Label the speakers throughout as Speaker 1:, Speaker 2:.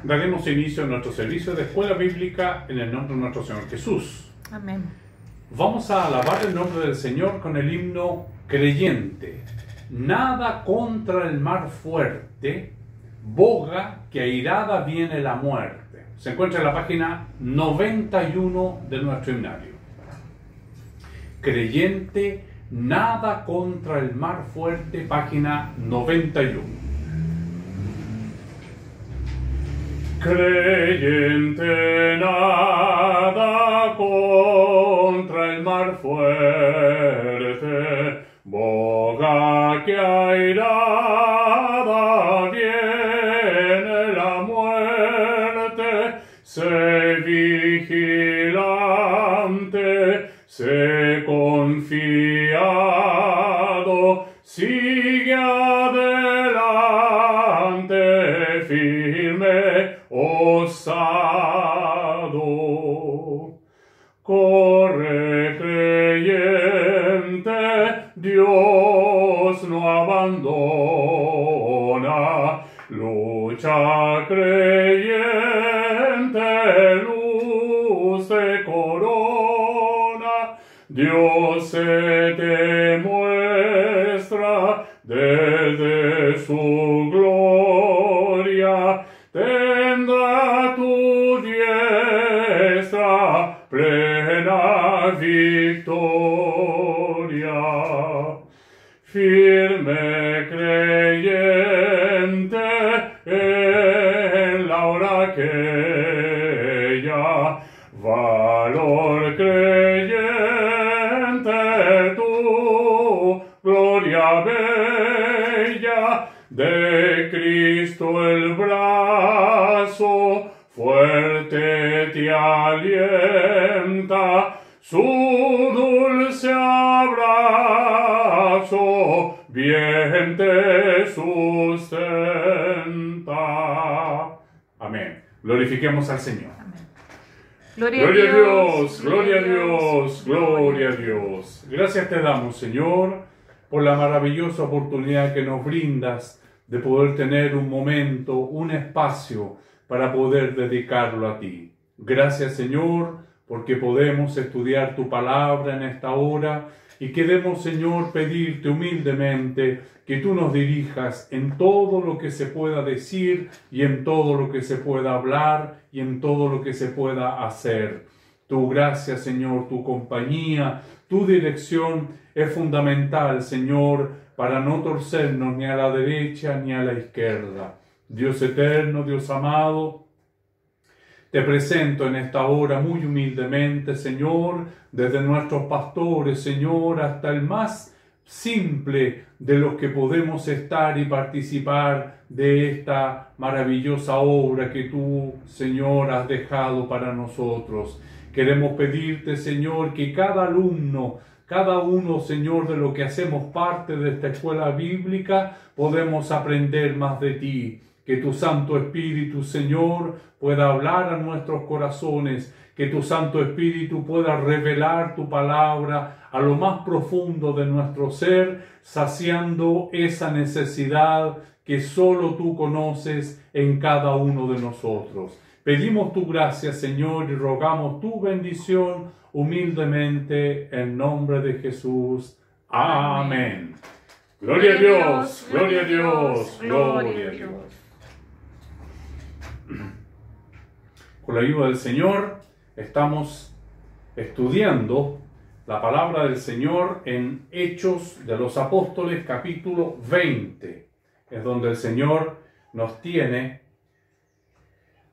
Speaker 1: Daremos inicio a nuestro servicio de escuela bíblica en el nombre de nuestro Señor Jesús.
Speaker 2: Amén.
Speaker 1: Vamos a alabar el nombre del Señor con el himno creyente. Nada contra el mar fuerte, boga que airada viene la muerte. Se encuentra en la página 91 de nuestro himnario. Creyente, nada contra el mar fuerte, página 91. Creyente, nada contra el mar fuerte, boga que airada viene la muerte, sé vigilante, sé confiado, sigue adelante, firme, osado. Corre creyente, Dios no abandona. Lucha creyente, luz de corona. Dios se te muestra desde su gloria. Tendrá tu diestra plena victoria. Firme creyente en la hora aquella, valor creyente tu gloria bella, de Cristo el brazo fuerte te alienta, su dulce abrazo bien te sustenta. Amén. Glorifiquemos al Señor.
Speaker 2: Amén.
Speaker 1: Gloria a Dios, gloria a Dios, gloria a Dios. Gracias te damos, Señor, por la maravillosa oportunidad que nos brindas de poder tener un momento, un espacio para poder dedicarlo a ti. Gracias, Señor, porque podemos estudiar tu palabra en esta hora y queremos, Señor, pedirte humildemente que tú nos dirijas en todo lo que se pueda decir y en todo lo que se pueda hablar y en todo lo que se pueda hacer. Tu gracia, Señor, tu compañía, tu dirección es fundamental, Señor, para no torcernos ni a la derecha ni a la izquierda. Dios eterno, Dios amado, te presento en esta hora muy humildemente, Señor, desde nuestros pastores, Señor, hasta el más simple de los que podemos estar y participar de esta maravillosa obra que tú, Señor, has dejado para nosotros. Queremos pedirte, Señor, que cada alumno, cada uno, Señor, de lo que hacemos parte de esta escuela bíblica, podemos aprender más de ti. Que tu Santo Espíritu, Señor, pueda hablar a nuestros corazones, que tu Santo Espíritu pueda revelar tu palabra a lo más profundo de nuestro ser, saciando esa necesidad que solo tú conoces en cada uno de nosotros. Pedimos tu gracia, Señor, y rogamos tu bendición humildemente en nombre de Jesús. Amén. Gloria a Dios, gloria a Dios, gloria a Dios. Con la ayuda del Señor estamos estudiando la palabra del Señor en Hechos de los Apóstoles, capítulo 20. Es donde el Señor nos tiene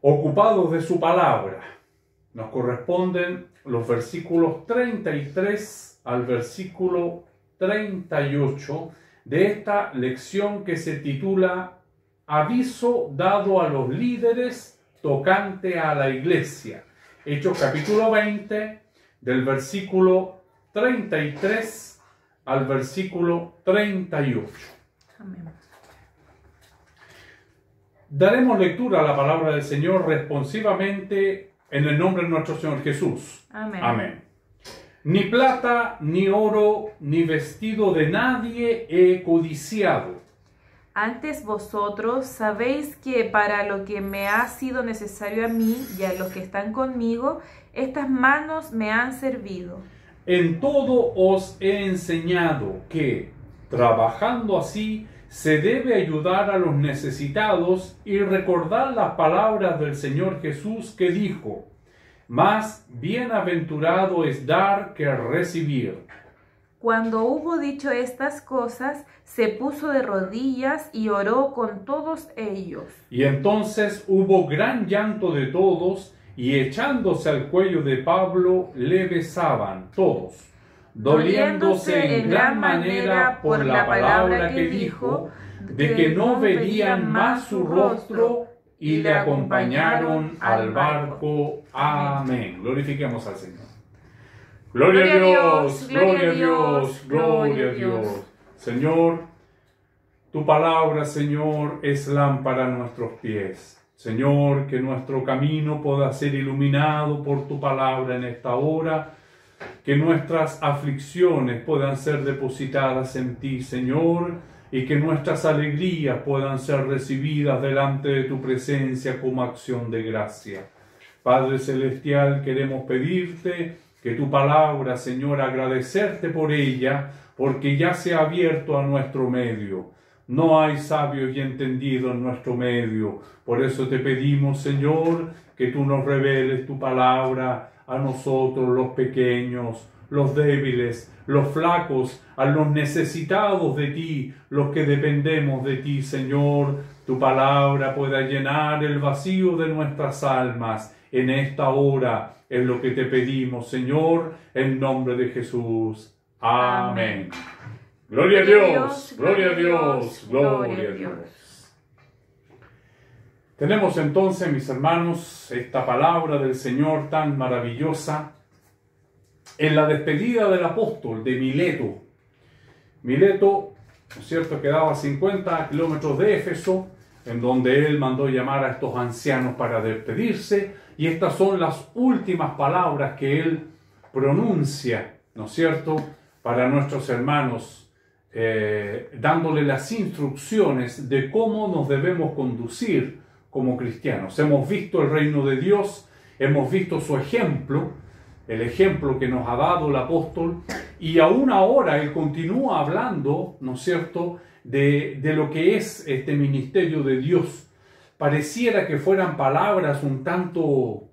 Speaker 1: ocupados de su palabra. Nos corresponden los versículos 33 al versículo 38 de esta lección que se titula Aviso dado a los líderes tocante a la iglesia. Hechos capítulo 20, del versículo 33 al versículo 38.
Speaker 2: Amén.
Speaker 1: Daremos lectura a la palabra del Señor responsivamente en el nombre de nuestro Señor Jesús.
Speaker 2: Amén.
Speaker 1: Amén. Ni plata, ni oro, ni vestido de nadie he codiciado.
Speaker 2: Antes vosotros sabéis que para lo que me ha sido necesario a mí y a los que están conmigo, estas manos me han servido.
Speaker 1: En todo os he enseñado que, trabajando así, se debe ayudar a los necesitados y recordar las palabras del Señor Jesús que dijo: más bienaventurado es dar que recibir.
Speaker 2: Cuando hubo dicho estas cosas, se puso de rodillas y oró con todos ellos.
Speaker 1: Y entonces hubo gran llanto de todos, y echándose al cuello de Pablo, le besaban todos, doliéndose en gran manera por la palabra que dijo, de que no verían más su rostro, y le acompañaron al barco. Amén. Glorifiquemos al Señor. Gloria a Dios, gloria a Dios, gloria a Dios. Señor, tu palabra, Señor, es lámpara a nuestros pies. Señor, que nuestro camino pueda ser iluminado por tu palabra en esta hora, que nuestras aflicciones puedan ser depositadas en ti, Señor, y que nuestras alegrías puedan ser recibidas delante de tu presencia como acción de gracia. Padre Celestial, queremos pedirte que tu palabra, Señor, agradecerte por ella, porque ya se ha abierto a nuestro medio. No hay sabios y entendidos en nuestro medio. Por eso te pedimos, Señor, que tú nos reveles tu palabra a nosotros, los pequeños, los débiles, los flacos, a los necesitados de ti, los que dependemos de ti, Señor. Tu palabra pueda llenar el vacío de nuestras almas en esta hora. Es lo que te pedimos, Señor, en nombre de Jesús. Amén. Gloria a Dios, gloria a Dios, gloria a Dios. Tenemos entonces, mis hermanos, esta palabra del Señor tan maravillosa en la despedida del apóstol de Mileto. Mileto, ¿no es cierto?, quedaba a 50 kilómetros de Éfeso, en donde él mandó llamar a estos ancianos para despedirse, y estas son las últimas palabras que él pronuncia, ¿no es cierto?, para nuestros hermanos, dándole las instrucciones de cómo nos debemos conducir como cristianos. Hemos visto el reino de Dios, hemos visto su ejemplo, el ejemplo que nos ha dado el apóstol, y aún ahora él continúa hablando, ¿no es cierto?, de lo que es este ministerio de Dios. Pareciera que fueran palabras un tanto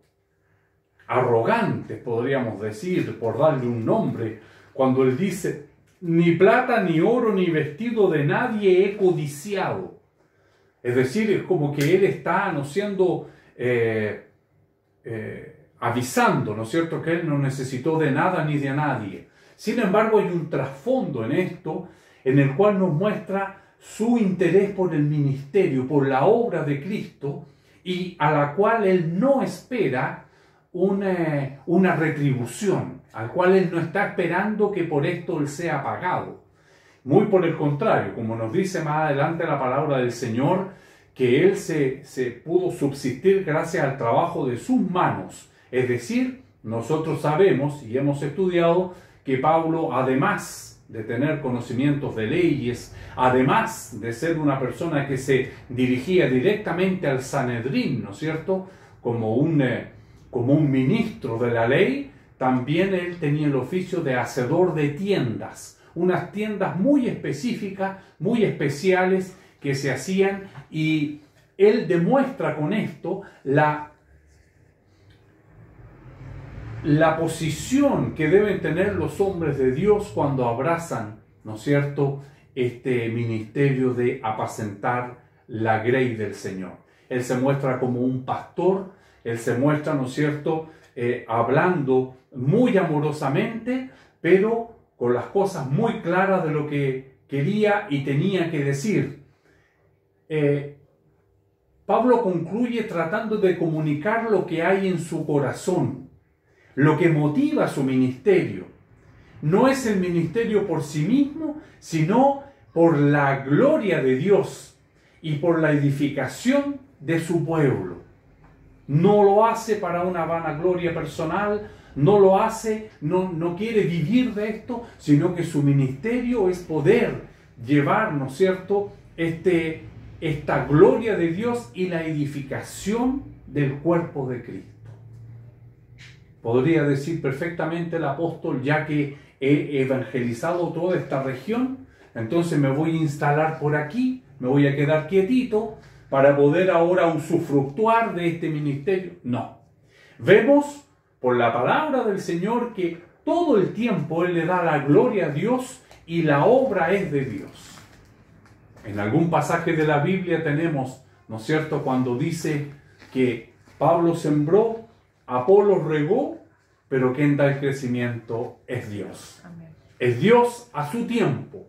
Speaker 1: arrogantes, podríamos decir, por darle un nombre, cuando él dice: ni plata, ni oro, ni vestido de nadie he codiciado. Es decir, es como que él está, ¿no?, siendo avisando, ¿no es cierto?, que él no necesitó de nada ni de nadie. Sin embargo, hay un trasfondo en esto, en el cual nos muestra su interés por el ministerio, por la obra de Cristo, y a la cual él no espera una retribución, al cual él no está esperando que por esto él sea pagado. Muy por el contrario, como nos dice más adelante la palabra del Señor, que él se pudo subsistir gracias al trabajo de sus manos. Es decir, nosotros sabemos y hemos estudiado que Pablo, además de tener conocimientos de leyes, además de ser una persona que se dirigía directamente al Sanedrín, ¿no es cierto?, como un ministro de la ley, también él tenía el oficio de hacedor de tiendas, unas tiendas muy específicas, muy especiales que se hacían, y él demuestra con esto la posición que deben tener los hombres de Dios cuando abrazan, ¿no es cierto?, este ministerio de apacentar la grey del Señor. Él se muestra como un pastor, él se muestra, ¿no es cierto?, hablando muy amorosamente, pero con las cosas muy claras de lo que quería y tenía que decir. Pablo concluye tratando de comunicar lo que hay en su corazón, lo que motiva su ministerio. No es el ministerio por sí mismo, sino por la gloria de Dios y por la edificación de su pueblo. No lo hace para una vanagloria personal, no lo hace, no quiere vivir de esto, sino que su ministerio es poder llevar, ¿no es cierto?, esta gloria de Dios y la edificación del cuerpo de Cristo. Podría decir perfectamente el apóstol, ya que he evangelizado toda esta región, entonces me voy a instalar por aquí, me voy a quedar quietito para poder ahora usufructuar de este ministerio. No. Vemos por la palabra del Señor que todo el tiempo Él le da la gloria a Dios y la obra es de Dios. En algún pasaje de la Biblia tenemos, ¿no es cierto?, cuando dice que Pablo sembró, Apolo regó, pero quien da el crecimiento es Dios.
Speaker 2: Amén.
Speaker 1: Es Dios a su tiempo.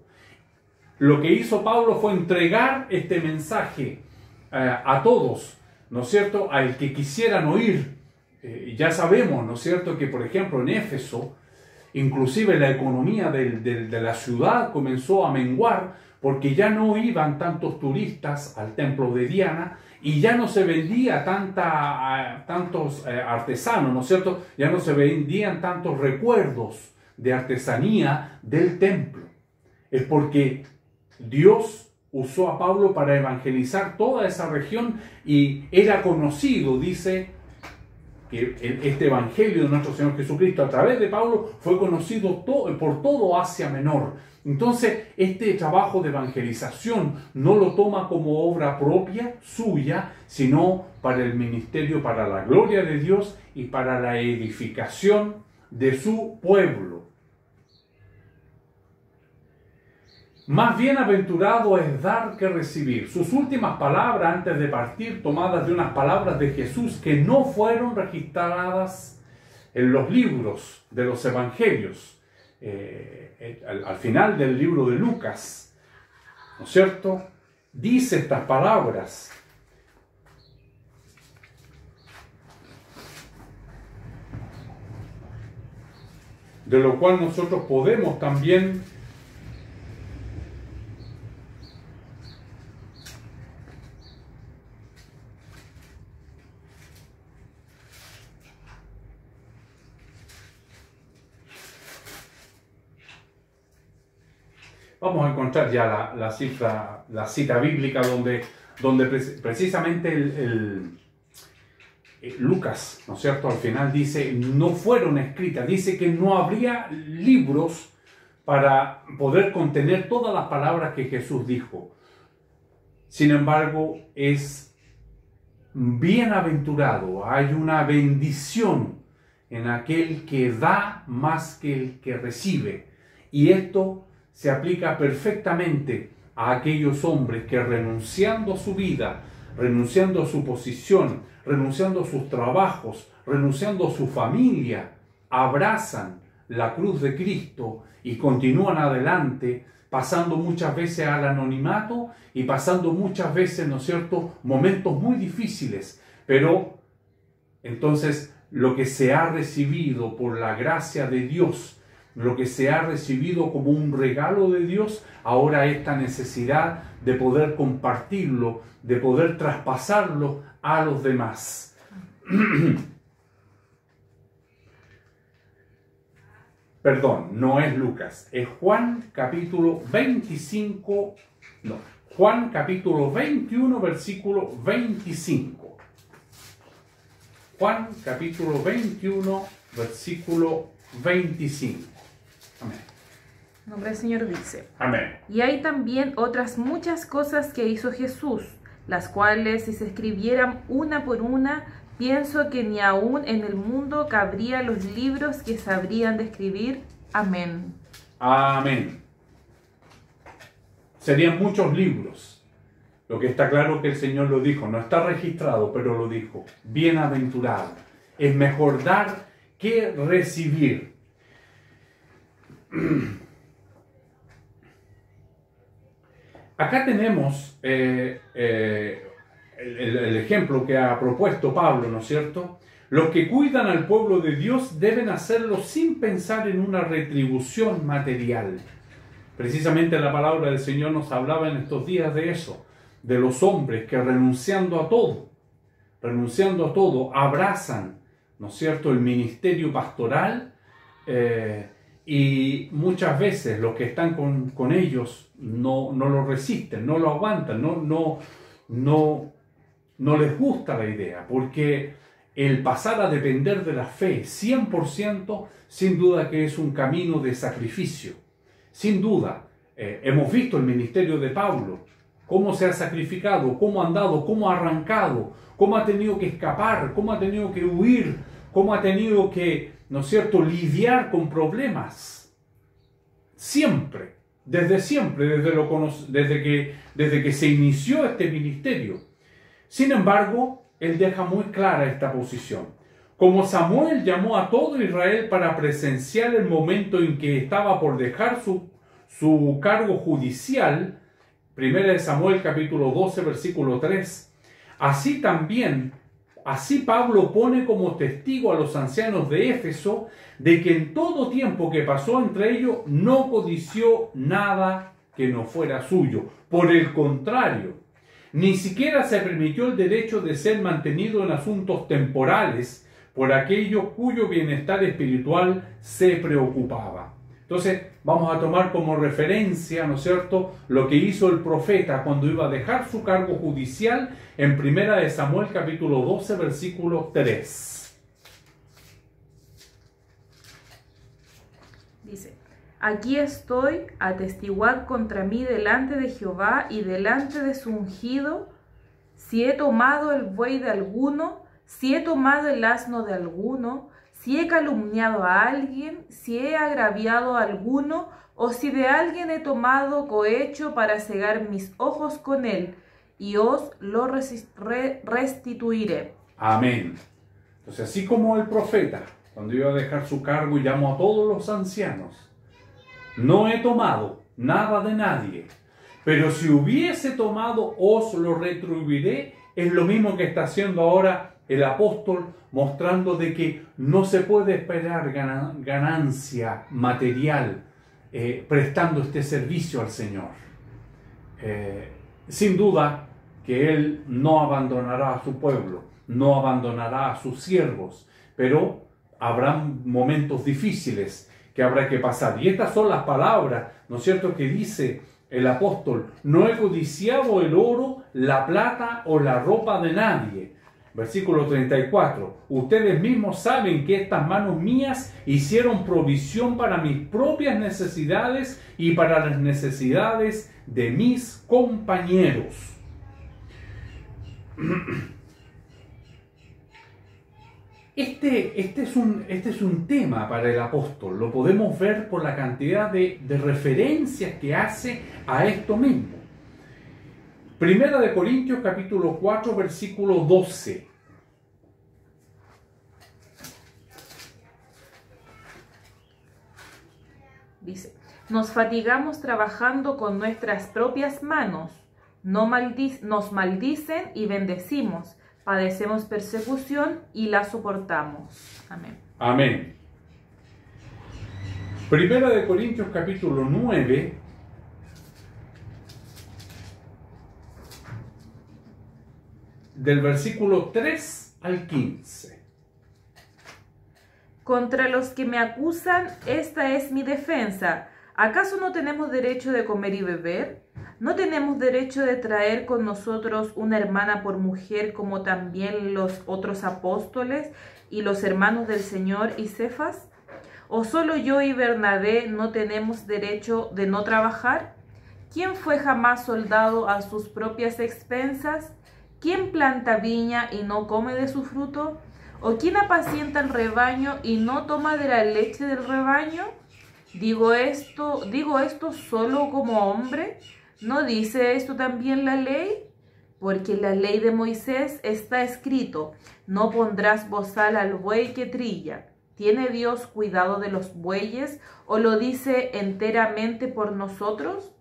Speaker 1: Lo que hizo Pablo fue entregar este mensaje a todos, ¿no es cierto?, al que quisieran oír. Ya sabemos, ¿no es cierto?, que por ejemplo en Éfeso, inclusive la economía de la ciudad comenzó a menguar porque ya no iban tantos turistas al templo de Diana y ya no se vendía tantos artesanos, ¿no es cierto?, ya no se vendían tantos recuerdos de artesanía del templo. Es porque Dios usó a Pablo para evangelizar toda esa región y era conocido, dice, que este evangelio de nuestro Señor Jesucristo a través de Pablo fue conocido por todo Asia Menor. Entonces, este trabajo de evangelización no lo toma como obra propia suya, sino para el ministerio, para la gloria de Dios y para la edificación de su pueblo. Más bienaventurado es dar que recibir. Sus últimas palabras antes de partir, tomadas de unas palabras de Jesús que no fueron registradas en los libros de los evangelios. Al final del libro de Lucas, ¿no es cierto?, dice estas palabras. De lo cual nosotros podemos también vamos a encontrar ya la cita bíblica donde precisamente Lucas, ¿no es cierto?, al final dice, no fueron escritas, dice que no habría libros para poder contener todas las palabras que Jesús dijo. Sin embargo, es bienaventurado, hay una bendición en aquel que da más que el que recibe. Y esto se aplica perfectamente a aquellos hombres que renunciando a su vida, renunciando a su posición, renunciando a sus trabajos, renunciando a su familia, abrazan la cruz de Cristo y continúan adelante, pasando muchas veces al anonimato y pasando muchas veces, ¿no es cierto?, momentos muy difíciles. Pero entonces lo que se ha recibido por la gracia de Dios, lo que se ha recibido como un regalo de Dios, ahora esta necesidad de poder compartirlo, de poder traspasarlo a los demás. Perdón, no es Lucas, es Juan capítulo 25, no, Juan capítulo 21, versículo 25. Juan capítulo 21, versículo 25. Amén.
Speaker 2: En nombre del Señor dice.
Speaker 1: Amén.
Speaker 2: Y hay también otras muchas cosas que hizo Jesús, las cuales si se escribieran una por una, pienso que ni aún en el mundo cabría los libros que se habrían de escribir. Amén.
Speaker 1: Amén. Serían muchos libros. Lo que está claro que el Señor lo dijo, no está registrado, pero lo dijo. Bienaventurado. Es mejor dar que recibir. Acá tenemos el ejemplo que ha propuesto Pablo, ¿no es cierto? Los que cuidan al pueblo de Dios deben hacerlo sin pensar en una retribución material. Precisamente la palabra del Señor nos hablaba en estos días de eso, de los hombres que renunciando a todo, abrazan, ¿no es cierto?, el ministerio pastoral y muchas veces los que están con ellos no lo resisten, no lo aguantan, no les gusta la idea, porque el pasar a depender de la fe 100%, sin duda que es un camino de sacrificio. Sin duda, hemos visto el ministerio de Pablo, cómo se ha sacrificado, cómo ha andado, cómo ha arrancado, cómo ha tenido que escapar, cómo ha tenido que huir, cómo ha tenido que, ¿no es cierto?, lidiar con problemas. Siempre, desde que se inició este ministerio. Sin embargo, él deja muy clara esta posición. Como Samuel llamó a todo Israel para presenciar el momento en que estaba por dejar su cargo judicial, 1 Samuel capítulo 12, versículo 3, así Pablo pone como testigo a los ancianos de Éfeso de que en todo tiempo que pasó entre ellos no codició nada que no fuera suyo. Por el contrario, ni siquiera se permitió el derecho de ser mantenido en asuntos temporales por aquellos cuyo bienestar espiritual se preocupaba. Entonces, vamos a tomar como referencia, ¿no es cierto?, lo que hizo el profeta cuando iba a dejar su cargo judicial en 1 Samuel capítulo 12, versículo 3.
Speaker 2: Dice: Aquí estoy, atestiguad contra mí delante de Jehová y delante de su ungido, si he tomado el buey de alguno, si he tomado el asno de alguno, si he calumniado a alguien, si he agraviado a alguno, o si de alguien he tomado cohecho para cegar mis ojos con él, y os lo restituiré.
Speaker 1: Amén. Entonces, así como el profeta, cuando iba a dejar su cargo, llamó a todos los ancianos: no he tomado nada de nadie, pero si hubiese tomado, os lo retribuiré. Es lo mismo que está haciendo ahora el apóstol, mostrando de que no se puede esperar ganancia material prestando este servicio al Señor. Sin duda que Él no abandonará a su pueblo, no abandonará a sus siervos, pero habrá momentos difíciles que habrá que pasar. Y estas son las palabras, ¿no es cierto?, que dice el apóstol: no he codiciado el oro, la plata o la ropa de nadie. Versículo 34. Ustedes mismos saben que estas manos mías hicieron provisión para mis propias necesidades y para las necesidades de mis compañeros. Este es un tema para el apóstol. Lo podemos ver por la cantidad de referencias que hace a esto mismo. Primera de Corintios capítulo 4, versículo 12.
Speaker 2: Dice: nos fatigamos trabajando con nuestras propias manos, nos maldicen y bendecimos, padecemos persecución y la soportamos. Amén.
Speaker 1: Amén. Primera de Corintios capítulo 9, del versículo 3 al 15.
Speaker 2: Contra los que me acusan, esta es mi defensa. ¿Acaso no tenemos derecho de comer y beber? ¿No tenemos derecho de traer con nosotros una hermana por mujer, como también los otros apóstoles y los hermanos del Señor y Cefas? ¿O solo yo y Bernabé no tenemos derecho de no trabajar? ¿Quién fue jamás soldado a sus propias expensas? ¿Quién planta viña y no come de su fruto? ¿O quién apacienta el rebaño y no toma de la leche del rebaño? ¿Digo esto solo como hombre? ¿No dice esto también la ley? Porque en la ley de Moisés está escrito: no pondrás bozal al buey que trilla. ¿Tiene Dios cuidado de los bueyes o lo dice enteramente por nosotros?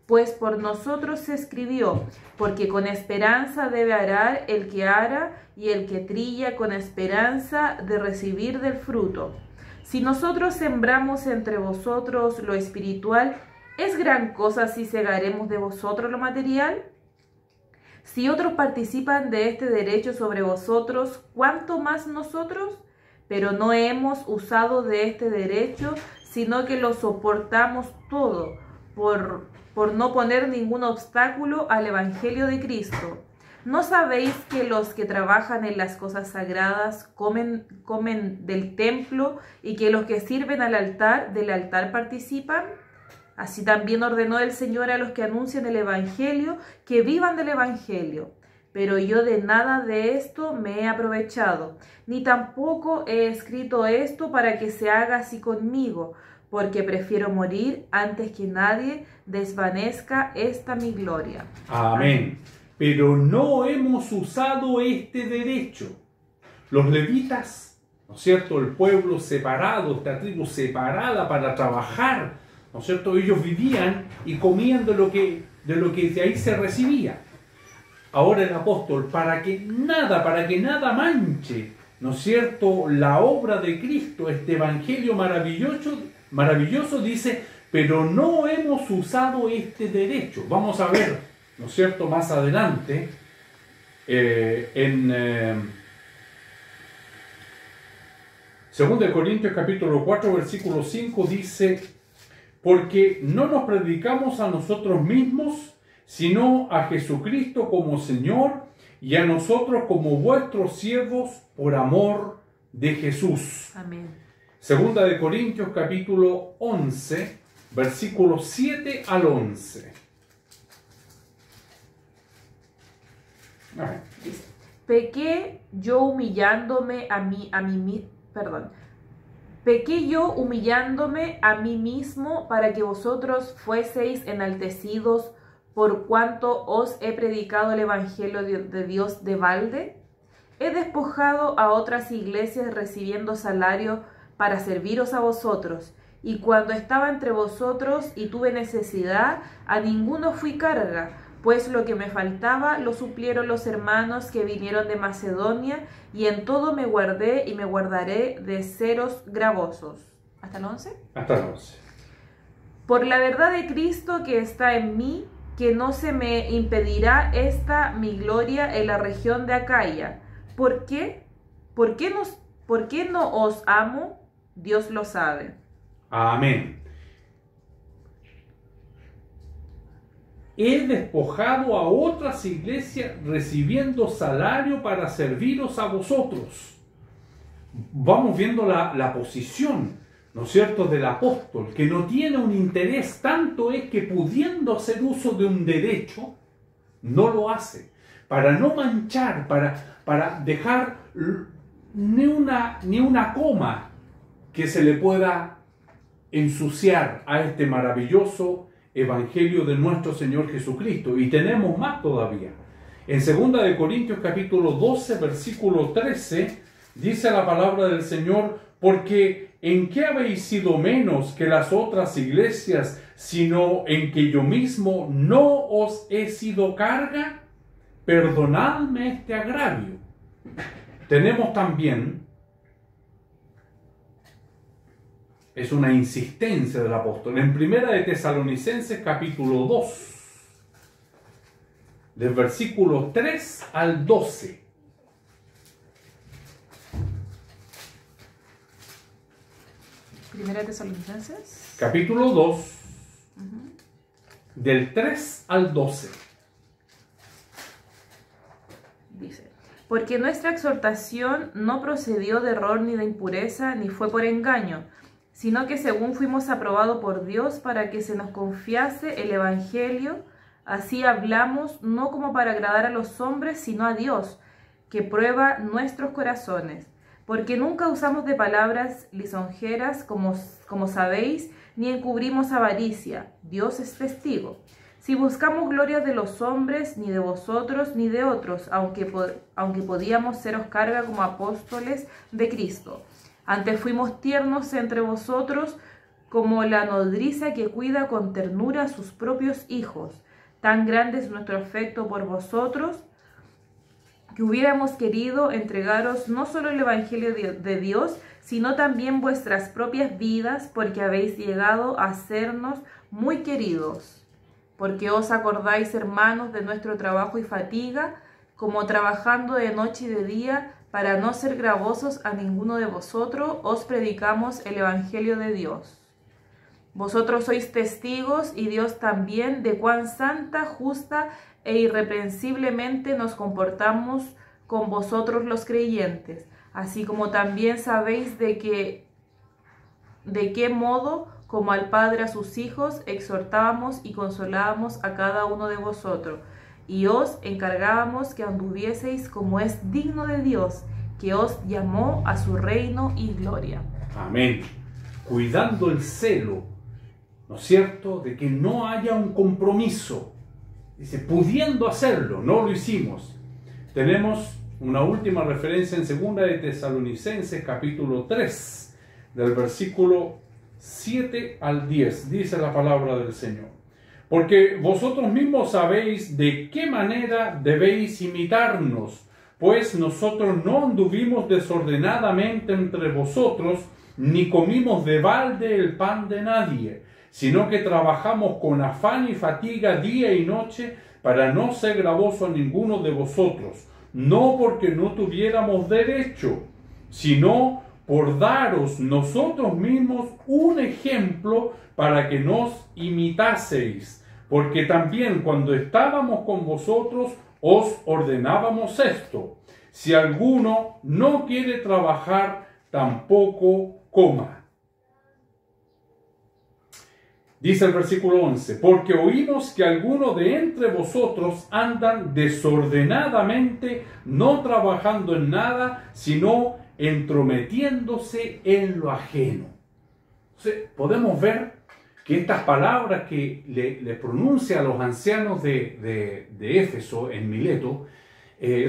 Speaker 2: Pues por nosotros se escribió, porque con esperanza debe arar el que ara, y el que trilla con esperanza de recibir del fruto. Si nosotros sembramos entre vosotros lo espiritual, ¿es gran cosa si segaremos de vosotros lo material? Si otros participan de este derecho sobre vosotros, ¿cuánto más nosotros? Pero no hemos usado de este derecho, sino que lo soportamos todo por no poner ningún obstáculo al Evangelio de Cristo. ¿No sabéis que los que trabajan en las cosas sagradas comen del templo y que los que sirven del altar participan? Así también ordenó el Señor a los que anuncian el Evangelio que vivan del Evangelio. Pero yo de nada de esto me he aprovechado, ni tampoco he escrito esto para que se haga así conmigo, porque prefiero morir antes que nadie desvanezca esta mi gloria.
Speaker 1: Amén. Pero no hemos usado este derecho. Los levitas, ¿no es cierto?, el pueblo separado, esta tribu separada para trabajar, ¿no es cierto?, ellos vivían y comían de lo que de ahí se recibía. Ahora el apóstol, para que nada manche, ¿no es cierto?, la obra de Cristo, este evangelio maravilloso, dice, pero no hemos usado este derecho. Vamos a ver, ¿no es cierto?, más adelante, en 2 Corintios capítulo 4, versículo 5, dice, porque no nos predicamos a nosotros mismos, sino a Jesucristo como Señor y a nosotros como vuestros siervos por amor de Jesús.
Speaker 2: Amén.
Speaker 1: 2 Corintios capítulo 11, versículos 7 al 11.
Speaker 2: Dice, pequé yo humillándome a mí mismo para que vosotros fueseis enaltecidos por cuanto os he predicado el Evangelio de Dios de balde. He despojado a otras iglesias recibiendo salario para serviros a vosotros, y cuando estaba entre vosotros y tuve necesidad, a ninguno fui carga, pues lo que me faltaba lo suplieron los hermanos que vinieron de Macedonia, y en todo me guardé y me guardaré de seros gravosos. ¿Hasta el 11?
Speaker 1: Hasta el 11.
Speaker 2: Por la verdad de Cristo que está en mí, que no se me impedirá esta mi gloria en la región de Acaya. ¿Por qué? ¿Por qué no os amo? Dios lo sabe.
Speaker 1: Amén. He despojado a otras iglesias recibiendo salario para serviros a vosotros. Vamos viendo la posición, ¿no es cierto?, del apóstol, que no tiene un interés, tanto es que pudiendo hacer uso de un derecho, no lo hace, para no manchar, para dejar ni una coma que se le pueda ensuciar a este maravilloso evangelio de nuestro Señor Jesucristo. Y tenemos más todavía. En 2 Corintios capítulo 12, versículo 13, dice la palabra del Señor, porque ¿en qué habéis sido menos que las otras iglesias, sino en que yo mismo no os he sido carga? Perdonadme este agravio. Tenemos también, es una insistencia del apóstol, en 1 de Tesalonicenses capítulo 2, del versículo 3 al 12.
Speaker 2: Primera de Tesalonicenses.
Speaker 1: Capítulo 2, del 3 al 12.
Speaker 2: Dice, porque nuestra exhortación no procedió de error ni de impureza, ni fue por engaño, sino que según fuimos aprobados por Dios para que se nos confiase el Evangelio, así hablamos, no como para agradar a los hombres, sino a Dios, que prueba nuestros corazones. Porque nunca usamos de palabras lisonjeras, como sabéis, ni encubrimos avaricia. Dios es testigo. Si buscamos gloria de los hombres, ni de vosotros, ni de otros, aunque podíamos seros carga como apóstoles de Cristo. Antes fuimos tiernos entre vosotros, como la nodriza que cuida con ternura a sus propios hijos. Tan grande es nuestro afecto por vosotros, que hubiéramos querido entregaros no solo el Evangelio de Dios, sino también vuestras propias vidas, porque habéis llegado a sernos muy queridos. Porque os acordáis, hermanos, de nuestro trabajo y fatiga, como trabajando de noche y de día, para no ser gravosos a ninguno de vosotros, os predicamos el Evangelio de Dios. Vosotros sois testigos y Dios también de cuán santa, justa e irreprensiblemente nos comportamos con vosotros los creyentes, así como también sabéis de qué modo, como al Padre a sus hijos, exhortábamos y consolábamos a cada uno de vosotros, y os encargábamos que anduvieseis como es digno de Dios, que os llamó a su reino y gloria.
Speaker 1: Amén. Cuidando el celo, ¿no es cierto?, de que no haya un compromiso. Dice, pudiendo hacerlo, no lo hicimos. Tenemos una última referencia en 2 de Tesalonicenses, capítulo 3, del versículo 7 al 10. Dice la palabra del Señor. Porque vosotros mismos sabéis de qué manera debéis imitarnos, pues nosotros no anduvimos desordenadamente entre vosotros, ni comimos de balde el pan de nadie, sino que trabajamos con afán y fatiga día y noche para no ser gravoso a ninguno de vosotros, no porque no tuviéramos derecho, sino por daros nosotros mismos un ejemplo para que nos imitaseis, porque también cuando estábamos con vosotros os ordenábamos esto: si alguno no quiere trabajar, tampoco coma. Dice el versículo 11, porque oímos que algunos de entre vosotros andan desordenadamente, no trabajando en nada, sino entrometiéndose en lo ajeno. Entonces, podemos ver que estas palabras que le pronuncia a los ancianos de Éfeso en Mileto,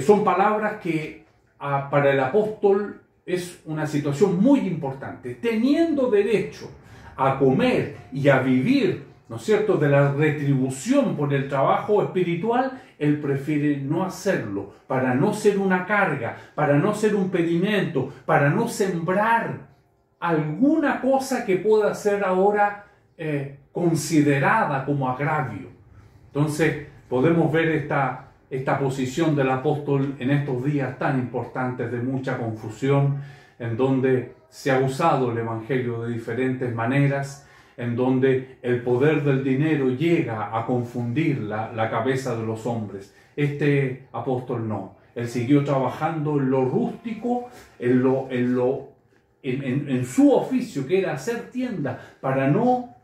Speaker 1: son palabras que para el apóstol es una situación muy importante. Teniendo derecho a comer y a vivir, ¿no es cierto?, de la retribución por el trabajo espiritual, él prefiere no hacerlo, para no ser una carga, para no ser un pedimento, para no sembrar alguna cosa que pueda ser ahora considerada como agravio. Entonces podemos ver esta posición del apóstol en estos días tan importantes de mucha confusión, en donde se ha usado el evangelio de diferentes maneras, en donde el poder del dinero llega a confundir la cabeza de los hombres. Este apóstol no. Él siguió trabajando en lo rústico, en su oficio, que era hacer tienda, para no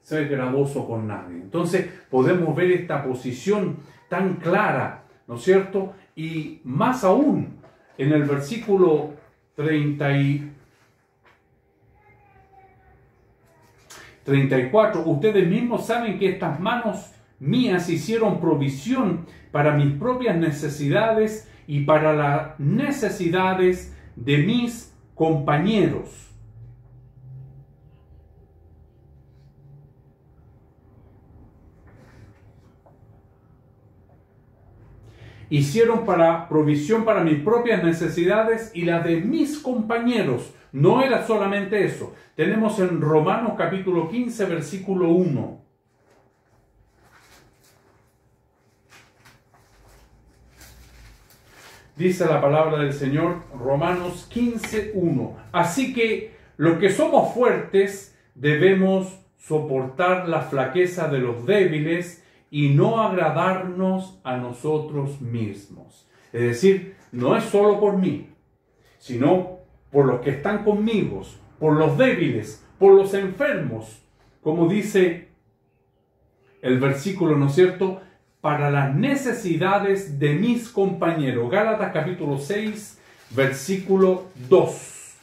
Speaker 1: ser gravoso con nadie. Entonces podemos ver esta posición tan clara, ¿no es cierto? Y más aún, en el versículo 34, ustedes mismos saben que estas manos mías hicieron provisión para mis propias necesidades y para las necesidades de mis compañeros. Hicieron provisión para mis propias necesidades y las de mis compañeros. No era solamente eso. Tenemos en Romanos capítulo 15, versículo 1. Dice la palabra del Señor, Romanos 15, 1. Así que los que somos fuertes debemos soportar la flaqueza de los débiles y no agradarnos a nosotros mismos. Es decir, no es solo por mí, sino por los que están conmigo, por los débiles, por los enfermos. Como dice el versículo, ¿no es cierto?, para las necesidades de mis compañeros. Gálatas capítulo 6, versículo 2.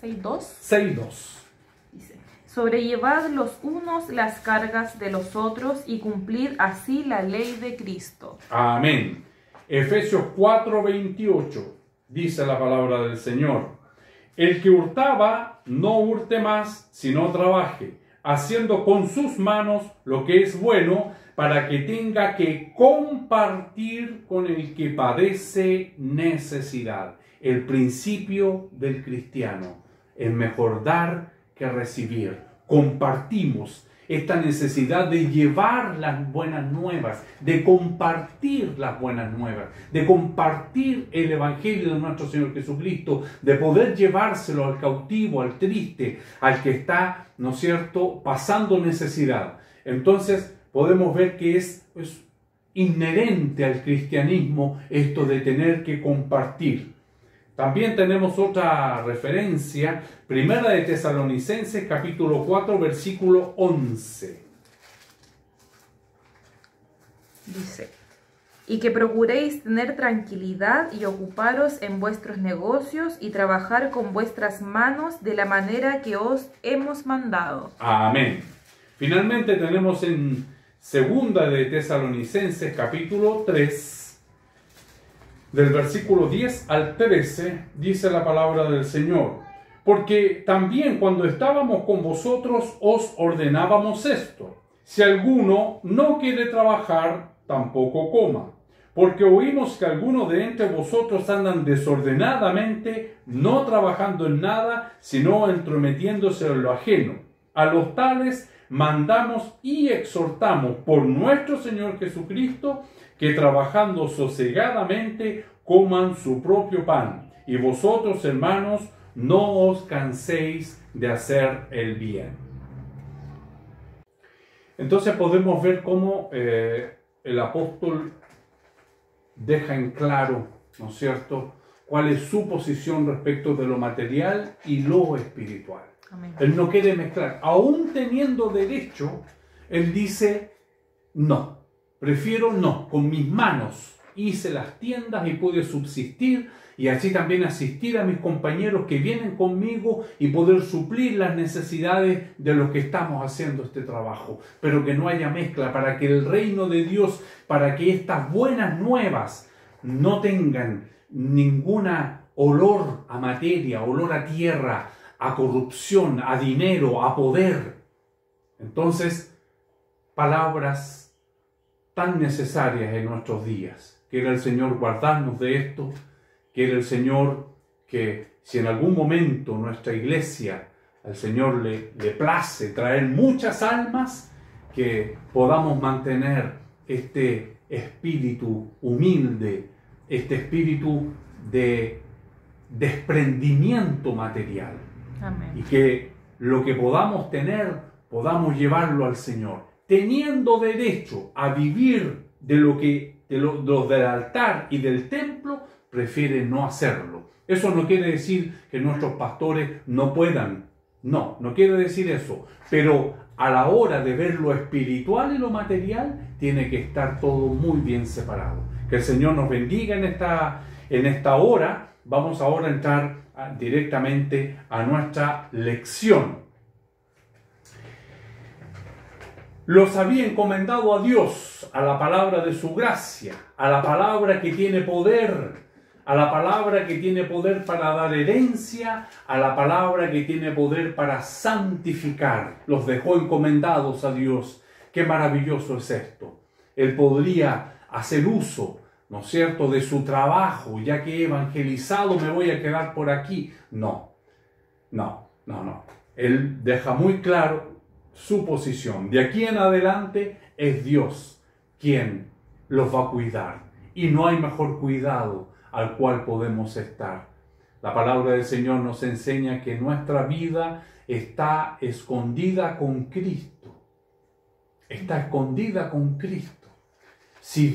Speaker 2: 6.2.
Speaker 1: 6.2.
Speaker 2: Dice, sobrellevad los unos las cargas de los otros y cumplid así la ley de Cristo.
Speaker 1: Amén. Efesios 4:28 dice la palabra del Señor. El que hurtaba, no hurte más, sino trabaje, haciendo con sus manos lo que es bueno, para que tenga que compartir con el que padece necesidad. El principio del cristiano es mejor dar que recibir. Compartimos. esta necesidad de llevar las buenas nuevas, de compartir las buenas nuevas, de compartir el Evangelio de nuestro Señor Jesucristo, de poder llevárselo al cautivo, al triste, al que está, ¿no es cierto?, pasando necesidad. Entonces podemos ver que es inherente al cristianismo esto de tener que compartir. También tenemos otra referencia, Primera de Tesalonicenses, capítulo 4, versículo 11.
Speaker 2: Dice: y que procuréis tener tranquilidad y ocuparos en vuestros negocios y trabajar con vuestras manos de la manera que os hemos mandado.
Speaker 1: Amén. Finalmente tenemos en Segunda de Tesalonicenses, capítulo 3, del versículo 10 al 13, dice la palabra del Señor: porque también cuando estábamos con vosotros os ordenábamos esto: si alguno no quiere trabajar, tampoco coma. Porque oímos que algunos de entre vosotros andan desordenadamente, no trabajando en nada, sino entrometiéndose en lo ajeno. A los tales mandamos y exhortamos por nuestro Señor Jesucristo, que trabajando sosegadamente coman su propio pan. Y vosotros, hermanos, no os canséis de hacer el bien. Entonces podemos ver cómo el apóstol deja en claro, ¿no es cierto?, cuál es su posición respecto de lo material y lo espiritual.
Speaker 2: Amén.
Speaker 1: Él no quiere mezclar. Aún teniendo derecho, él dice: no, prefiero no, con mis manos hice las tiendas y pude subsistir, y así también asistir a mis compañeros que vienen conmigo y poder suplir las necesidades de los que estamos haciendo este trabajo. Pero que no haya mezcla, para que el reino de Dios, para que estas buenas nuevas no tengan ninguna olor a materia, olor a tierra, a corrupción, a dinero, a poder. Entonces, palabras tan necesarias en nuestros días. Quiere el Señor guardarnos de esto. Quiere el Señor que si en algún momento nuestra iglesia al Señor le place traer muchas almas, que podamos mantener este espíritu humilde, este espíritu de desprendimiento material.
Speaker 2: Amén.
Speaker 1: Y que lo que podamos tener, podamos llevarlo al Señor, teniendo derecho a vivir de los del altar y del templo. Prefiere no hacerlo. Eso no quiere decir que nuestros pastores no puedan. No quiere decir eso. Pero a la hora de ver lo espiritual y lo material, tiene que estar todo muy bien separado. Que el Señor nos bendiga en esta hora. Vamos ahora a entrar directamente a nuestra lección. Los había encomendado a Dios, a la palabra de su gracia, a la palabra que tiene poder, a la palabra que tiene poder para dar herencia, a la palabra que tiene poder para santificar. Los dejó encomendados a Dios. Qué maravilloso es esto. Él podría hacer uso, ¿no es cierto?, de su trabajo, ya que he evangelizado me voy a quedar por aquí. No. Él deja muy claro su posición. De aquí en adelante es Dios quien los va a cuidar. Y no hay mejor cuidado al cual podemos estar. La palabra del Señor nos enseña que nuestra vida está escondida con Cristo. Está escondida con Cristo. Si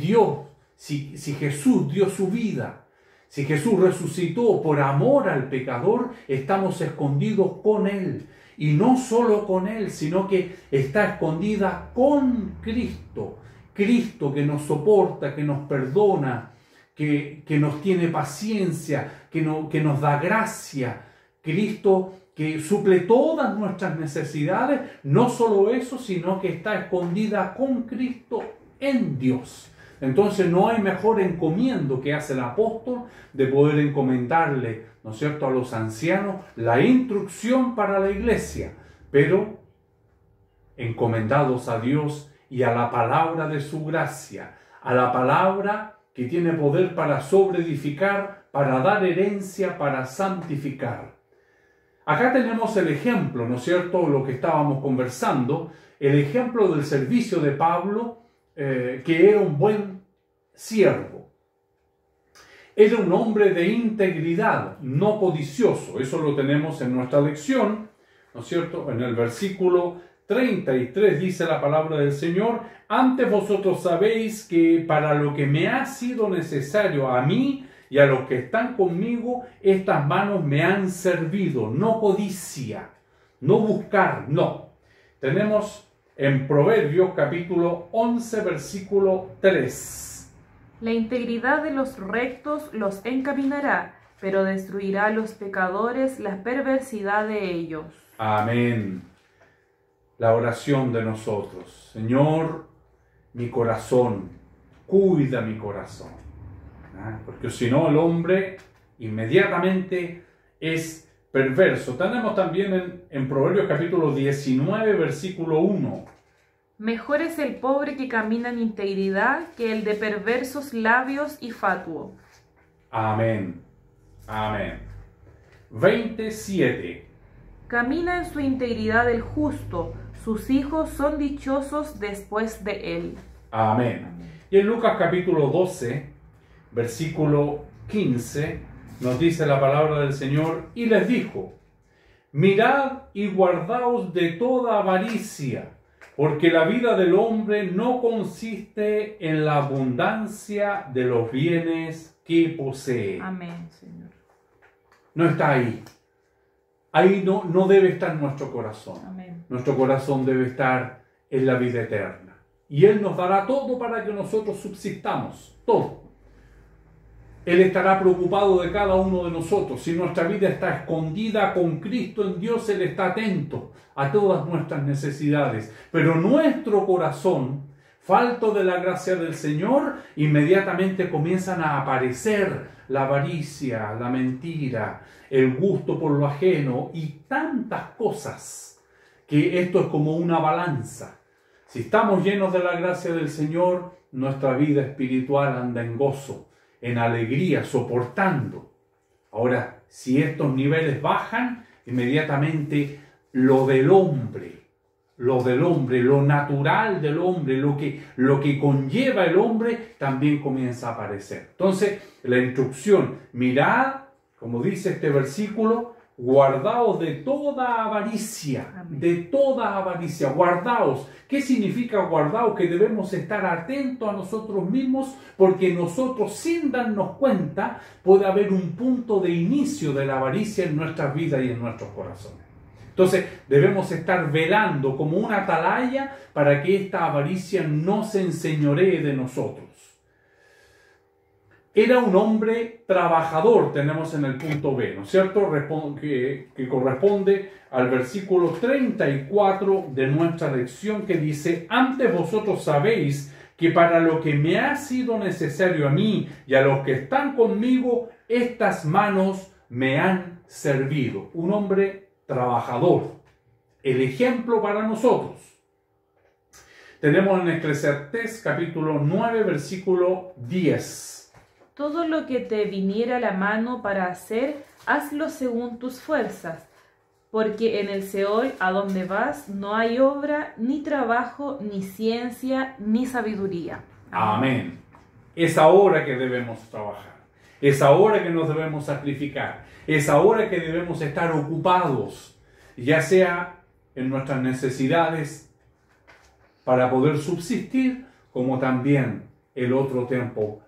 Speaker 1: Jesús dio su vida, si Jesús resucitó por amor al pecador, estamos escondidos con Él. Y no solo con Él, sino que está escondida con Cristo. Cristo que nos soporta, que nos perdona, que nos tiene paciencia, que nos da gracia. Cristo que suple todas nuestras necesidades. No solo eso, sino que está escondida con Cristo en Dios. Entonces no hay mejor encomiendo que hace el apóstol de poder encomendarle, ¿no es cierto?, a los ancianos la instrucción para la iglesia, pero encomendados a Dios y a la palabra de su gracia, a la palabra que tiene poder para sobreedificar, para dar herencia, para santificar. Acá tenemos el ejemplo, ¿no es cierto?, lo que estábamos conversando, el ejemplo del servicio de Pablo, que era un buen siervo. Era un hombre de integridad, no codicioso. Eso lo tenemos en nuestra lección, ¿no es cierto? En el versículo 33 dice la palabra del Señor: antes vosotros sabéis que para lo que me ha sido necesario a mí y a los que están conmigo, estas manos me han servido. No codicia, no buscar, no. Tenemos en Proverbios capítulo 11, versículo 3.
Speaker 2: La integridad de los rectos los encaminará, pero destruirá a los pecadores la perversidad de ellos.
Speaker 1: Amén. La oración de nosotros: Señor, mi corazón, cuida mi corazón. Porque si no, el hombre inmediatamente es perverso. Tenemos también en Proverbios capítulo 19, versículo 1.
Speaker 2: Mejor es el pobre que camina en integridad que el de perversos labios y fatuo.
Speaker 1: Amén. Amén. 27.
Speaker 2: Camina en su integridad el justo, sus hijos son dichosos después de él.
Speaker 1: Amén. Y en Lucas capítulo 12, versículo 15, nos dice la palabra del Señor: y les dijo: mirad y guardaos de toda avaricia, porque la vida del hombre no consiste en la abundancia de los bienes que posee.
Speaker 2: Amén, Señor.
Speaker 1: No está ahí. Ahí no debe estar nuestro corazón.
Speaker 2: Amén.
Speaker 1: Nuestro corazón debe estar en la vida eterna. Y Él nos dará todo para que nosotros subsistamos. Todo. Él estará preocupado de cada uno de nosotros. Si nuestra vida está escondida con Cristo en Dios, Él está atento a todas nuestras necesidades. Pero nuestro corazón, falto de la gracia del Señor, inmediatamente comienzan a aparecer la avaricia, la mentira, el gusto por lo ajeno y tantas cosas, que esto es como una balanza. Si estamos llenos de la gracia del Señor, nuestra vida espiritual anda en gozo, en alegría, soportando. Ahora, si estos niveles bajan, inmediatamente lo del hombre, lo natural del hombre, lo que conlleva el hombre, también comienza a aparecer. Entonces, la instrucción: mirad, como dice este versículo, guardaos de toda avaricia. Amén. De toda avaricia, guardaos. ¿Qué significa guardaos? Que debemos estar atentos a nosotros mismos, porque nosotros, sin darnos cuenta, puede haber un punto de inicio de la avaricia en nuestras vidas y en nuestros corazones. Entonces debemos estar velando como una atalaya para que esta avaricia no se enseñoree de nosotros. Era un hombre trabajador, tenemos en el punto B, ¿no es cierto? Que corresponde al versículo 34 de nuestra lección, que dice: antes vosotros sabéis que para lo que me ha sido necesario a mí y a los que están conmigo, estas manos me han servido. Un hombre trabajador, el ejemplo para nosotros. Tenemos en Eclesiastés capítulo 9, versículo 10.
Speaker 2: Todo lo que te viniera a la mano para hacer, hazlo según tus fuerzas, porque en el Seol a donde vas no hay obra, ni trabajo, ni ciencia, ni sabiduría.
Speaker 1: Amén. Es ahora que debemos trabajar, es ahora que nos debemos sacrificar, es ahora que debemos estar ocupados, ya sea en nuestras necesidades para poder subsistir, como también el otro tiempo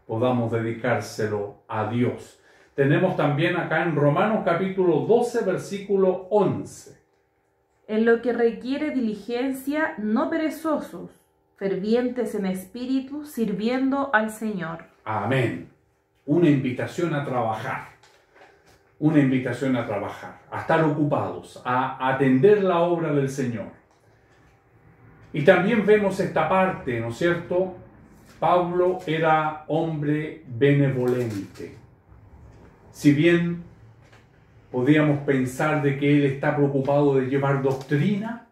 Speaker 1: podamos dedicárselo a Dios. Tenemos también acá en Romanos capítulo 12, versículo 11.
Speaker 2: En lo que requiere diligencia, no perezosos, fervientes en espíritu, sirviendo al Señor.
Speaker 1: Amén. Una invitación a trabajar. Una invitación a trabajar, a estar ocupados, a atender la obra del Señor. Y también vemos esta parte, ¿no es cierto? Pablo era hombre benevolente. Si bien podíamos pensar de que él está preocupado de llevar doctrina,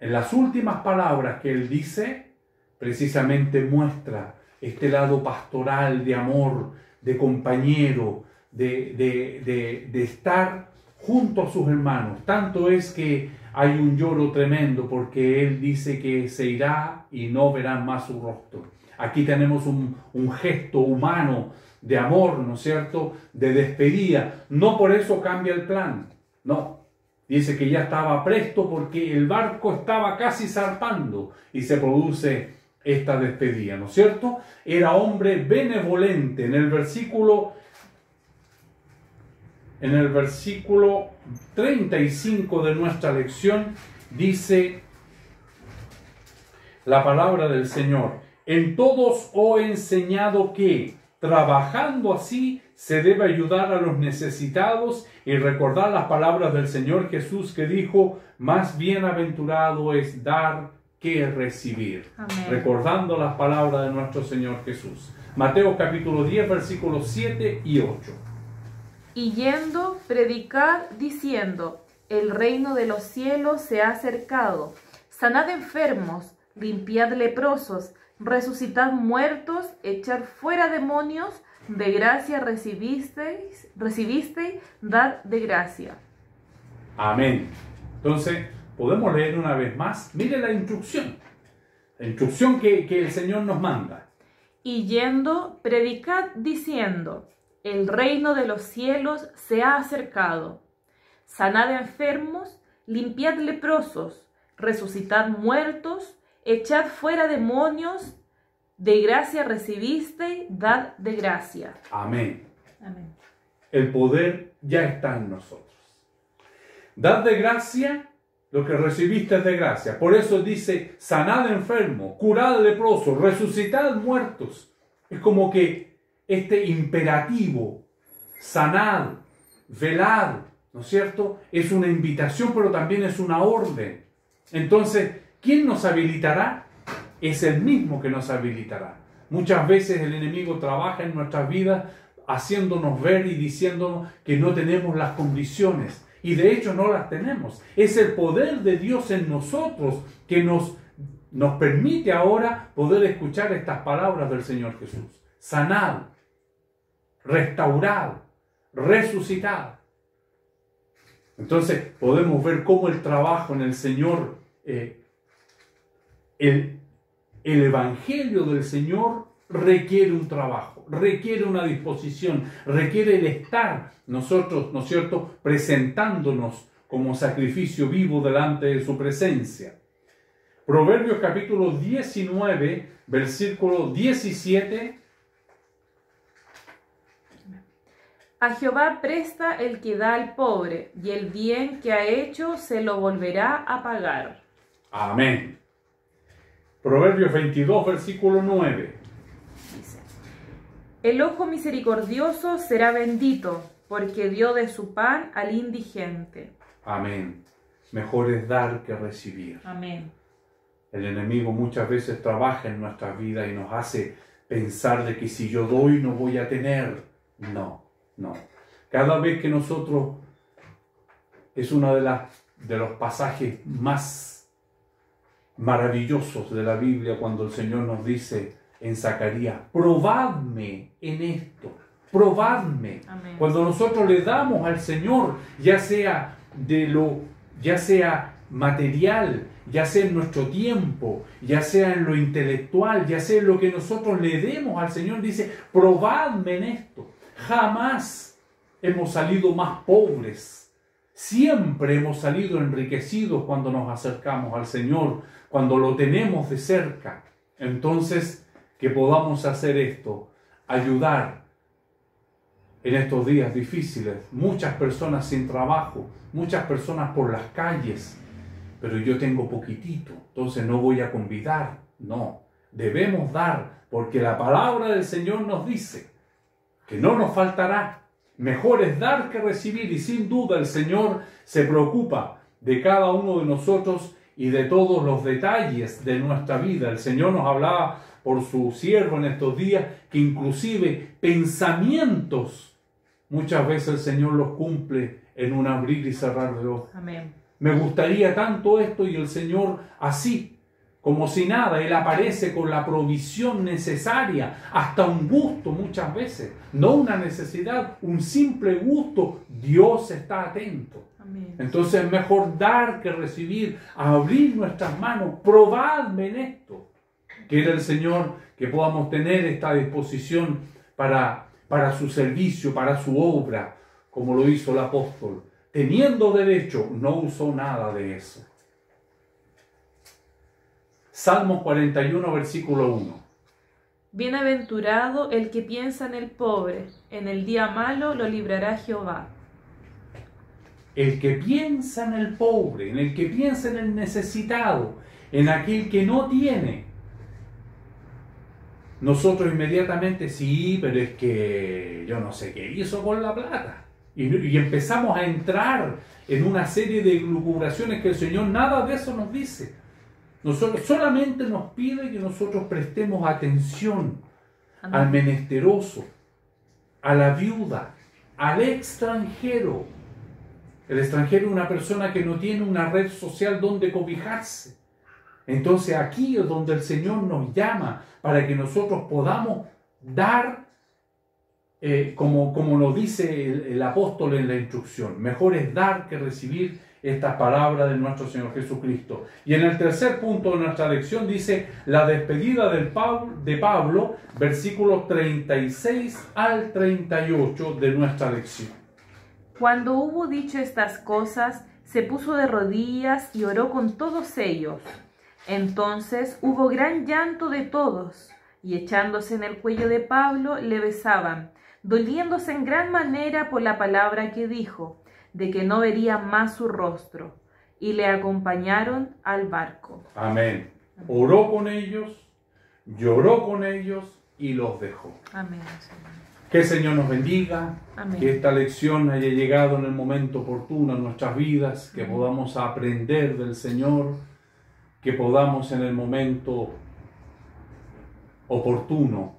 Speaker 1: en las últimas palabras que él dice, precisamente muestra este lado pastoral, de amor, de compañero, de estar junto a sus hermanos. Tanto es que hay un lloro tremendo porque él dice que se irá y no verán más su rostro. Aquí tenemos un gesto humano de amor, ¿no es cierto?, de despedida. No por eso cambia el plan, no. Dice que ya estaba presto porque el barco estaba casi zarpando y se produce esta despedida, ¿no es cierto? Era hombre benevolente. En el versículo 35 de nuestra lección dice la palabra del Señor: en todos os he enseñado que, trabajando así, se debe ayudar a los necesitados y recordar las palabras del Señor Jesús que dijo: más bienaventurado es dar que recibir.
Speaker 2: Amén.
Speaker 1: Recordando las palabras de nuestro Señor Jesús. Mateo capítulo 10, versículos 7 y 8.
Speaker 2: Y yendo, predicad diciendo: el reino de los cielos se ha acercado. Sanad enfermos, limpiad leprosos, resucitad muertos, echad fuera demonios. De gracia recibisteis, dad de gracia.
Speaker 1: Amén. Entonces, podemos leer una vez más. Mire la instrucción que el Señor nos manda.
Speaker 2: Y yendo, predicad diciendo: el reino de los cielos se ha acercado. Sanad enfermos, limpiad leprosos, resucitad muertos, echad fuera demonios. De gracia recibisteis, dad de gracia.
Speaker 1: Amén.
Speaker 2: Amén.
Speaker 1: El poder ya está en nosotros. Dad de gracia lo que recibiste de gracia. Por eso dice: sanad enfermos, curad leprosos, resucitad muertos. Es como que este imperativo, sanad, velad, ¿no es cierto?, es una invitación, pero también es una orden. Entonces, ¿quién nos habilitará? Es el mismo que nos habilitará. Muchas veces el enemigo trabaja en nuestras vidas haciéndonos ver y diciéndonos que no tenemos las condiciones. Y de hecho no las tenemos. Es el poder de Dios en nosotros que nos permite ahora poder escuchar estas palabras del Señor Jesús. Sanad, restaurad, resucitad. Entonces podemos ver cómo el trabajo en el Señor, el Evangelio del Señor requiere un trabajo, requiere una disposición, requiere el estar nosotros, ¿no es cierto?, presentándonos como sacrificio vivo delante de su presencia. Proverbios capítulo 19, versículo 17.
Speaker 2: A Jehová presta el que da al pobre, y el bien que ha hecho se lo volverá a pagar.
Speaker 1: Amén. Proverbios 22, versículo 9.
Speaker 2: Dice: el ojo misericordioso será bendito, porque dio de su pan al indigente.
Speaker 1: Amén. Mejor es dar que recibir.
Speaker 2: Amén.
Speaker 1: El enemigo muchas veces trabaja en nuestras vidas y nos hace pensar de que si yo doy no voy a tener. No. Cada vez que nosotros, es uno de los pasajes más maravillosos de la Biblia, cuando el Señor nos dice en Zacarías: probadme en esto, probadme.
Speaker 2: Amén.
Speaker 1: Cuando nosotros le damos al Señor, ya sea material, ya sea en nuestro tiempo, ya sea en lo intelectual, ya sea en lo que nosotros le demos al Señor, dice: probadme en esto. Jamás hemos salido más pobres. Siempre hemos salido enriquecidos cuando nos acercamos al Señor, cuando lo tenemos de cerca. Entonces, que podamos hacer esto, ayudar en estos días difíciles. Muchas personas sin trabajo, muchas personas por las calles, pero yo tengo poquitito, entonces no voy a convidar. No, debemos dar, porque la palabra del Señor nos dice que no nos faltará. Mejor es dar que recibir, y sin duda el Señor se preocupa de cada uno de nosotros y de todos los detalles de nuestra vida. El Señor nos hablaba por su siervo en estos días que inclusive pensamientos, muchas veces el Señor los cumple en un abrir y cerrar de ojos.
Speaker 2: Amén.
Speaker 1: Me gustaría tanto esto, y el Señor así como si nada. Él aparece con la provisión necesaria, hasta un gusto muchas veces, no una necesidad, un simple gusto. Dios está atento.
Speaker 2: Amén.
Speaker 1: Entonces es mejor dar que recibir, abrir nuestras manos, probadme en esto. Quiere el Señor que podamos tener esta disposición para su servicio, para su obra, como lo hizo el apóstol. Teniendo derecho, no usó nada de eso. Salmos 41, versículo 1.
Speaker 2: Bienaventurado el que piensa en el pobre, en el día malo lo librará Jehová.
Speaker 1: El que piensa en el pobre, en el que piensa en el necesitado, en aquel que no tiene. Nosotros inmediatamente, sí, pero es que yo no sé qué hizo con la plata. Y empezamos a entrar en una serie de lucubraciones que el Señor nada de eso nos dice. Nosotros solamente nos pide que nosotros prestemos atención al menesteroso, a la viuda, al extranjero. El extranjero es una persona que no tiene una red social donde cobijarse. Entonces aquí es donde el Señor nos llama para que nosotros podamos dar, como nos dice el apóstol en la instrucción. Mejor es dar que recibir estas palabras de nuestro Señor Jesucristo. Y en el tercer punto de nuestra lección dice la despedida de Pablo, versículos 36 al 38 de nuestra lección.
Speaker 2: Cuando hubo dicho estas cosas, se puso de rodillas y oró con todos ellos. Entonces hubo gran llanto de todos, y echándose en el cuello de Pablo, le besaban, doliéndose en gran manera por la palabra que dijo, de que no vería más su rostro, y le acompañaron al barco.
Speaker 1: Amén. Oró con ellos, lloró con ellos y los dejó.
Speaker 2: Amén, Señor.
Speaker 1: Que el Señor nos bendiga,
Speaker 2: Amén.
Speaker 1: Que esta lección haya llegado en el momento oportuno en nuestras vidas, que podamos aprender del Señor, que podamos en el momento oportuno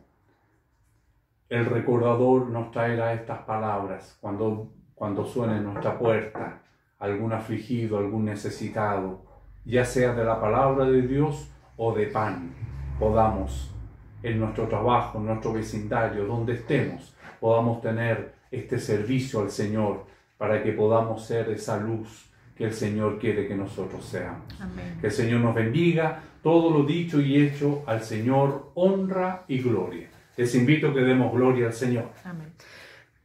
Speaker 1: el recordador nos traerá estas palabras cuando suene en nuestra puerta algún afligido, algún necesitado, ya sea de la palabra de Dios o de pan. Podamos en nuestro trabajo, en nuestro vecindario, donde estemos, podamos tener este servicio al Señor para que podamos ser esa luz que el Señor quiere que nosotros seamos.
Speaker 2: Amén.
Speaker 1: Que el Señor nos bendiga. Todo lo dicho y hecho al Señor, honra y gloria. Les invito a que demos gloria al Señor.
Speaker 2: Amén.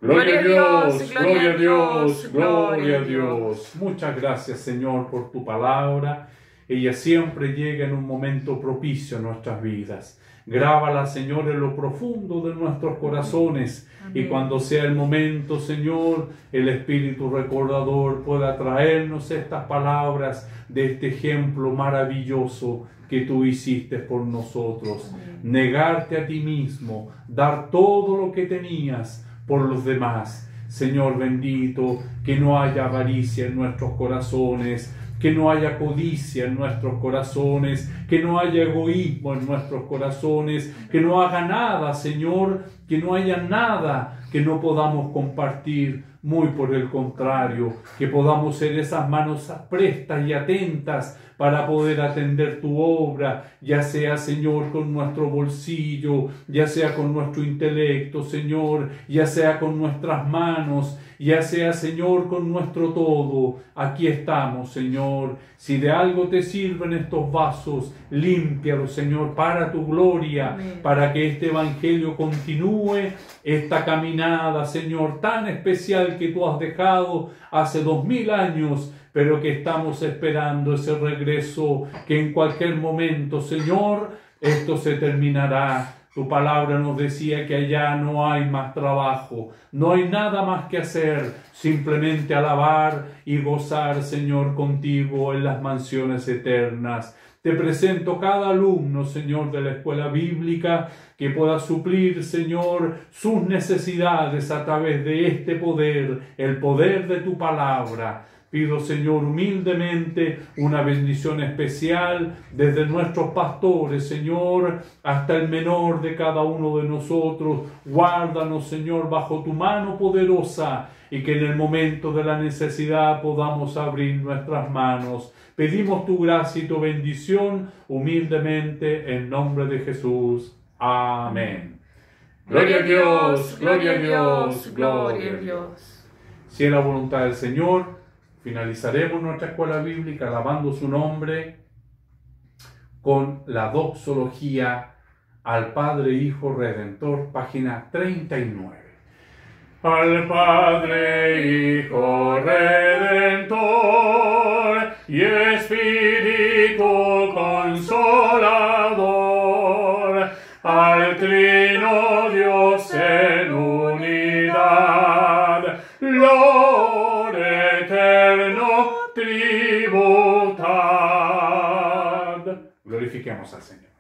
Speaker 1: Gloria a Dios, gloria a Dios, gloria a Dios. Muchas gracias, Señor, por tu palabra. Ella siempre llega en un momento propicio a nuestras vidas. Grábala, Señor, en lo profundo de nuestros corazones. Amén. Y cuando sea el momento, Señor, el Espíritu recordador pueda traernos estas palabras de este ejemplo maravilloso que tú hiciste por nosotros. Amén. Negarte a ti mismo, dar todo lo que tenías por los demás. Señor bendito, que no haya avaricia en nuestros corazones, que no haya codicia en nuestros corazones, que no haya egoísmo en nuestros corazones, que no haga nada, Señor, que no haya nada que no podamos compartir, muy por el contrario, que podamos ser esas manos prestas y atentas para poder atender tu obra, ya sea, Señor, con nuestro bolsillo, ya sea con nuestro intelecto, Señor, ya sea con nuestras manos, ya sea, Señor, con nuestro todo. Aquí estamos, Señor. Si de algo te sirven estos vasos, límpialos, Señor, para tu gloria. Amén. Para que este evangelio continúe, esta caminada, Señor, tan especial que tú has dejado hace 2000 años, pero que estamos esperando ese regreso, que en cualquier momento, Señor, esto se terminará. Tu palabra nos decía que allá no hay más trabajo, no hay nada más que hacer, simplemente alabar y gozar, Señor, contigo en las mansiones eternas. Te presento cada alumno, Señor, de la escuela bíblica, que pueda suplir, Señor, sus necesidades a través de este poder, el poder de tu palabra. Pido, Señor, humildemente una bendición especial desde nuestros pastores, Señor, hasta el menor de cada uno de nosotros. Guárdanos, Señor, bajo tu mano poderosa y que en el momento de la necesidad podamos abrir nuestras manos. Pedimos tu gracia y tu bendición humildemente en nombre de Jesús. Amén. Gloria a Dios, gloria a Dios, gloria a Dios. Si es la voluntad del Señor, finalizaremos nuestra escuela bíblica alabando su nombre con la doxología al Padre, Hijo, Redentor, página 39. Al Padre, Hijo, Redentor y Espíritu Consolador, al Trino Dios en unidad, Lord eterno tributad. Glorifiquemos al Señor.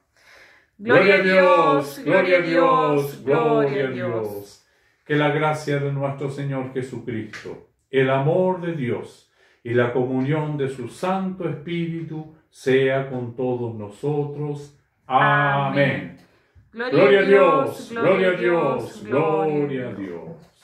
Speaker 1: Gloria a Dios, gloria a Dios, gloria a Dios. Que la gracia de nuestro Señor Jesucristo, el amor de Dios y la comunión de su Santo Espíritu sea con todos nosotros. Amén. Gloria a Dios, gloria a Dios, gloria a Dios.